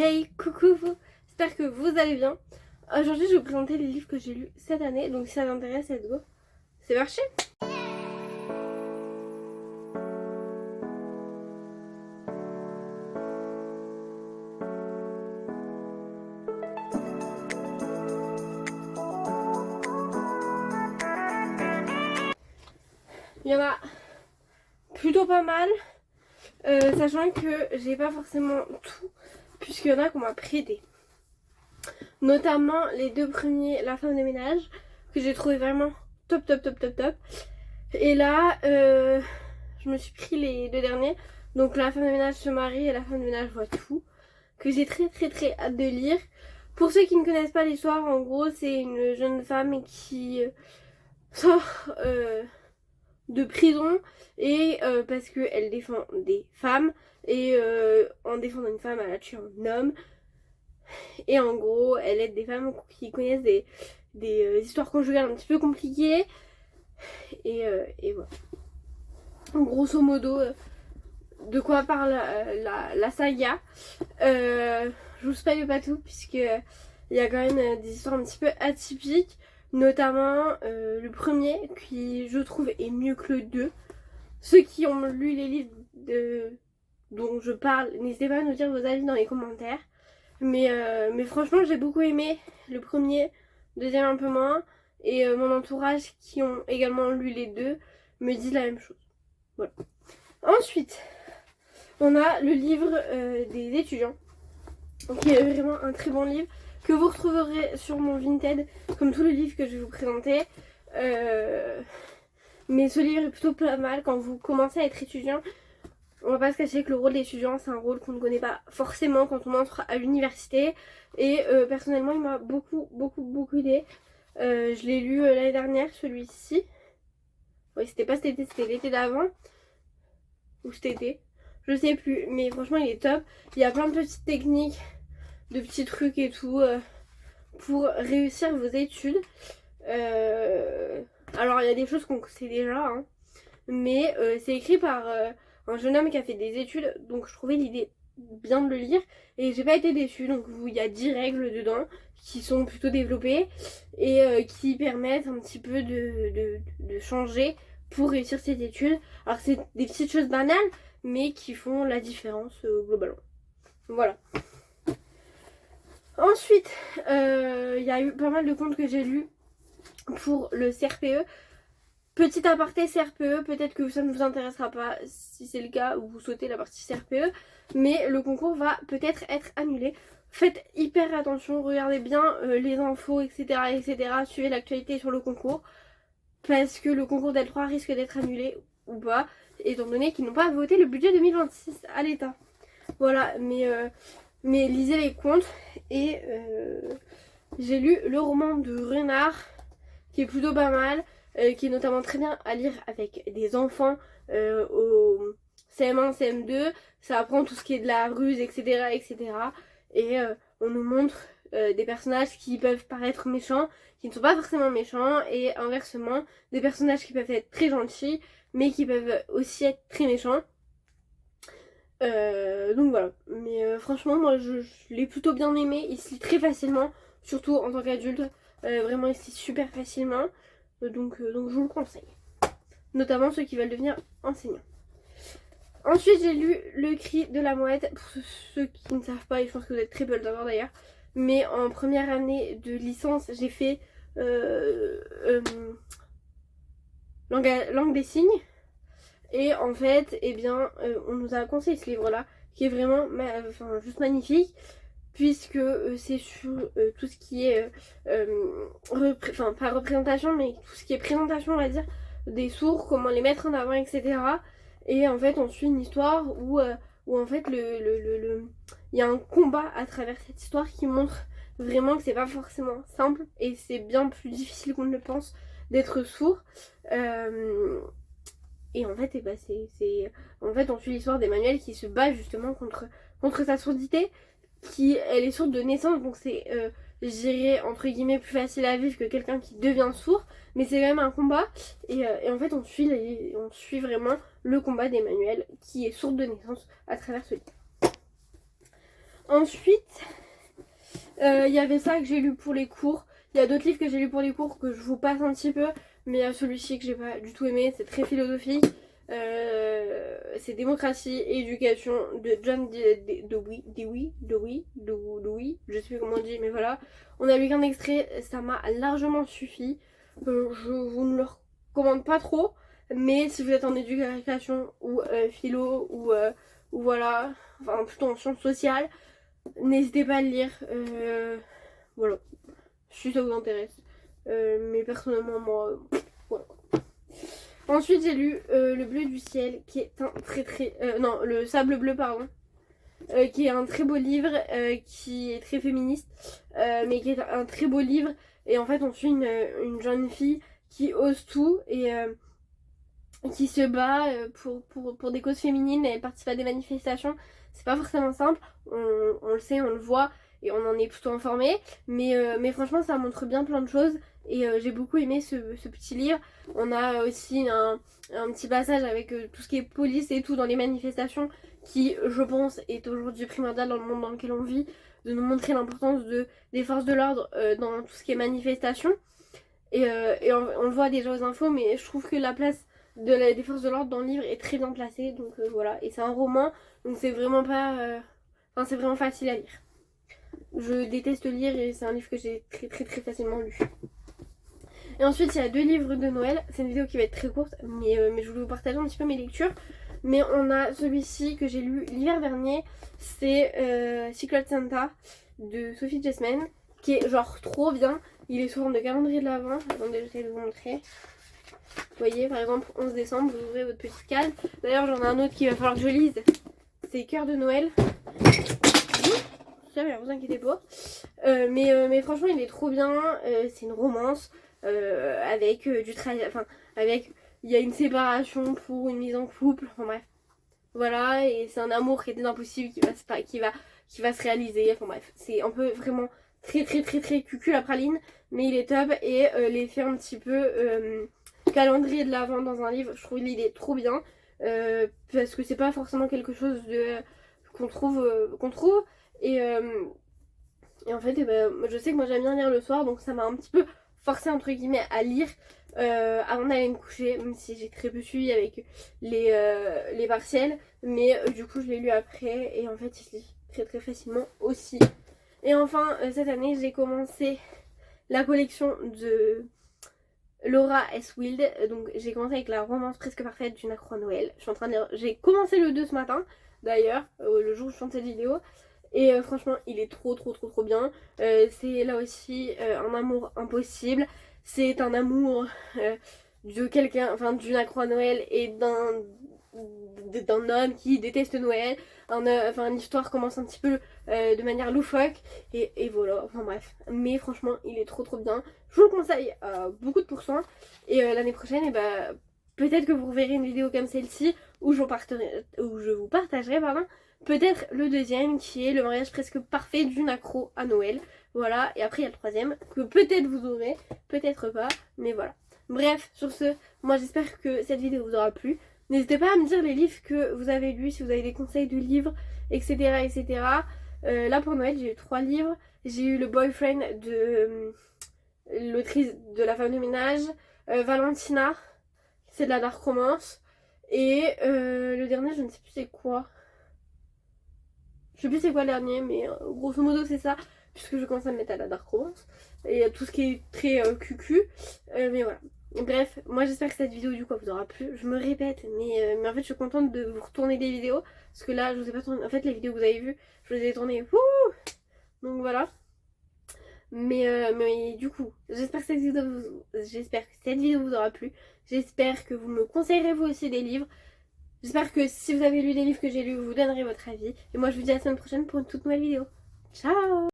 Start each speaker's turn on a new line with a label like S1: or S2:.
S1: Hey, coucou vous, j'espère que vous allez bien. Aujourd'hui je vais vous présenter les livres que j'ai lus cette année, donc si ça vous intéresse, let's go. C'est parti. Il y en a plutôt pas mal, sachant que j'ai pas forcément tout, puisqu'il y en a qu'on m'a prêté. Notamment les deux premiers, La femme de ménage, que j'ai trouvé vraiment top. Et là, je me suis pris les deux derniers, donc La femme de ménage se marie et La femme de ménage voit tout, que j'ai très hâte de lire. Pour ceux qui ne connaissent pas l'histoire, en gros, c'est une jeune femme qui sort de prison et parce qu'elle défend des femmes et en défendant une femme, elle a tué un homme. Et en gros, elle aide des femmes qui connaissent des histoires conjugales un petit peu compliquées. Et voilà. Grosso modo, de quoi parle la saga. Je vous spoil pas tout, puisque il y a quand même des histoires un petit peu atypiques. Notamment le premier, qui je trouve est mieux que le 2. Ceux qui ont lu les livres dont je parle, n'hésitez pas à nous dire vos avis dans les commentaires. Mais franchement, j'ai beaucoup aimé le premier, le deuxième un peu moins. Et mon entourage qui ont également lu les deux me disent la même chose. Voilà. Ensuite, on a le livre des étudiants, qui est vraiment un très bon livre, que vous retrouverez sur mon Vinted, comme tous les livres que je vais vous présenter. Mais ce livre est plutôt pas mal quand vous commencez à être étudiant. On va pas se cacher que le rôle d'étudiant, c'est un rôle qu'on ne connaît pas forcément quand on entre à l'université. Et personnellement, il m'a beaucoup aidé. Je l'ai lu l'année dernière, celui-ci. Oui, c'était pas cet été, c'était l'été d'avant. Ou cet été. Je sais plus, mais franchement, il est top. Il y a plein de petites techniques, de petits trucs et tout pour réussir vos études. Alors, il y a des choses qu'on sait déjà, hein, mais c'est écrit par un jeune homme qui a fait des études, donc je trouvais l'idée bien de le lire et j'ai pas été déçue. Donc il y a 10 règles dedans qui sont plutôt développées et qui permettent un petit peu de changer pour réussir ses études. Alors c'est des petites choses banales mais qui font la différence globalement. Voilà. Ensuite, il y a eu pas mal de contes que j'ai lus pour le CRPE. Petit aparté CRPE, peut-être que ça ne vous intéressera pas si c'est le cas ou vous sautez la partie CRPE, mais le concours va peut-être être annulé. Faites hyper attention, regardez bien les infos, etc. Suivez l'actualité sur le concours, parce que le concours d'L3 risque d'être annulé ou pas, étant donné qu'ils n'ont pas voté le budget 2026 à l'État. Voilà, mais lisez les contes et j'ai lu le roman de Renard, qui est plutôt pas mal. Qui est notamment très bien à lire avec des enfants au CM1, CM2. Ça apprend tout ce qui est de la ruse, etc. Et on nous montre des personnages qui peuvent paraître méchants, qui ne sont pas forcément méchants, et inversement, des personnages qui peuvent être très gentils, mais qui peuvent aussi être très méchants. Donc voilà. Mais franchement, moi je l'ai plutôt bien aimé. Il se lit très facilement, surtout en tant qu'adulte. Vraiment, il se lit super facilement. Donc je vous le conseille. Notamment ceux qui veulent devenir enseignants. Ensuite, j'ai lu Le Cri de la Mouette. Pour ceux qui ne savent pas, et je pense que vous êtes très peu le savoir d'ailleurs, mais en première année de licence, j'ai fait langue des signes. Et en fait, eh bien, on nous a conseillé ce livre-là, qui est vraiment juste magnifique, puisque c'est sur tout ce qui est pas représentation, mais tout ce qui est présentation, on va dire, des sourds, comment les mettre en avant, etc. Et en fait on suit une histoire où en fait il y a un combat à travers cette histoire qui montre vraiment que c'est pas forcément simple et c'est bien plus difficile qu'on ne le pense d'être sourd. Et en fait, en fait on suit l'histoire d'Emmanuel qui se bat justement contre sa sourdité. Elle est sourde de naissance, donc c'est, je dirais, entre guillemets, plus facile à vivre que quelqu'un qui devient sourd, mais c'est quand même un combat, et en fait on suit vraiment le combat d'Emmanuel, qui est sourde de naissance, à travers ce livre. Ensuite, il y avait ça que j'ai lu pour les cours. Il y a d'autres livres que j'ai lu pour les cours que je vous passe un petit peu. Mais il y a celui-ci que j'ai pas du tout aimé. C'est très philosophique. C'est Démocratie et Éducation de John Dewey. Je sais plus comment on dit, mais voilà. On a lu qu'un extrait. Ça m'a largement suffi. Je vous ne le recommande pas trop. Mais si vous êtes en éducation ou philo ou voilà, enfin plutôt en sciences sociales, n'hésitez pas à le lire. Voilà, si ça vous intéresse. Mais personnellement, moi, voilà. Ensuite, j'ai lu Le bleu du ciel, qui est un très non, Le sable bleu, pardon. Qui est un très beau livre, qui est très féministe, mais qui est un très beau livre. Et en fait, on suit une jeune fille qui ose tout et qui se bat pour des causes féminines. Elle participe à des manifestations. C'est pas forcément simple, on le sait, on le voit et on en est plutôt informé. Mais franchement, ça montre bien plein de choses et j'ai beaucoup aimé ce petit livre. On a aussi un petit passage avec tout ce qui est police et tout dans les manifestations qui, je pense, est aujourd'hui primordial dans le monde dans lequel on vit, de nous montrer l'importance des forces de l'ordre dans tout ce qui est manifestation. Et on le voit déjà aux infos, mais je trouve que la place des forces de l'ordre dans le livre est très bien placée. Donc voilà, et c'est un roman, donc c'est vraiment pas... Enfin, c'est vraiment facile à lire. Je déteste lire et c'est un livre que j'ai très facilement lu. Et ensuite, il y a 2 livres de Noël. C'est une vidéo qui va être très courte, mais je voulais vous partager un petit peu mes lectures. Mais on a celui-ci que j'ai lu l'hiver dernier. C'est Secret Santa de Sophie Jessamine, qui est genre trop bien. Il est sous forme de calendrier de l'Avent. Attendez, j'essaie de vous montrer. Vous voyez, par exemple, 11 décembre, vous ouvrez votre petite case. D'ailleurs, j'en ai un autre qu'il va falloir que je lise. C'est Cœur de Noël. Ça, vous inquiétez pas. Mais franchement, il est trop bien. C'est une romance avec du travail. Enfin, avec. Il y a une séparation pour une mise en couple. Enfin, bref. Voilà. Et c'est un amour qui était impossible qui va se réaliser. Enfin, bref. C'est un peu vraiment très cucul la praline. Mais il est top. Et l'effet un petit peu calendrier de l'Avent dans un livre, je trouve il est trop bien. Parce que c'est pas forcément quelque chose qu'on trouve. Et en fait, je sais que moi j'aime bien lire le soir, donc ça m'a un petit peu forcé entre guillemets à lire avant d'aller me coucher, même si j'ai très peu suivi avec les partiels. Mais du coup, je l'ai lu après et en fait, il se lit très facilement aussi. Et enfin, cette année, j'ai commencé la collection de Laura S. Wild. Donc, j'ai commencé avec la romance presque parfaite d'une accro à Noël. Je suis en train de lire. J'ai commencé le 2 ce matin, d'ailleurs, le jour où je fais cette vidéo. Et franchement, il est trop bien. C'est là aussi un amour impossible. C'est un amour de quelqu'un, enfin d'une accro à Noël et d'un homme qui déteste Noël. Enfin, l'histoire commence un petit peu de manière loufoque. Et voilà, enfin bref. Mais franchement, il est trop bien. Je vous le conseille à beaucoup de pourcents. Et l'année prochaine, et bah, peut-être que vous verrez une vidéo comme celle-ci où je vous partagerai, pardon, peut-être le deuxième qui est le mariage presque parfait d'une accro à Noël. Voilà, et après il y a le troisième que peut-être vous aurez, peut-être pas, mais voilà. Bref, sur ce, moi j'espère que cette vidéo vous aura plu. N'hésitez pas à me dire les livres que vous avez lus, si vous avez des conseils de livres, etc. Là pour Noël, j'ai eu 3 livres. J'ai eu Le Boyfriend de l'autrice de La femme de ménage, Valentina, c'est de la dark romance. Et le dernier, je ne sais plus c'est quoi. Je sais plus c'est quoi le dernier, mais grosso modo c'est ça, puisque je commence à me mettre à la dark romance et tout ce qui est très cucu. Mais voilà. Bref, moi j'espère que cette vidéo du coup vous aura plu. Je me répète, mais en fait je suis contente de vous retourner des vidéos, parce que là je vous ai pas tourné. En fait les vidéos que vous avez vues, je vous les ai tournées. Donc voilà. Mais du coup, j'espère que cette vidéo vous aura plu. J'espère que vous me conseillerez vous aussi des livres. J'espère que si vous avez lu les livres que j'ai lus, vous donnerez votre avis. Et moi je vous dis à la semaine prochaine pour une toute nouvelle vidéo. Ciao!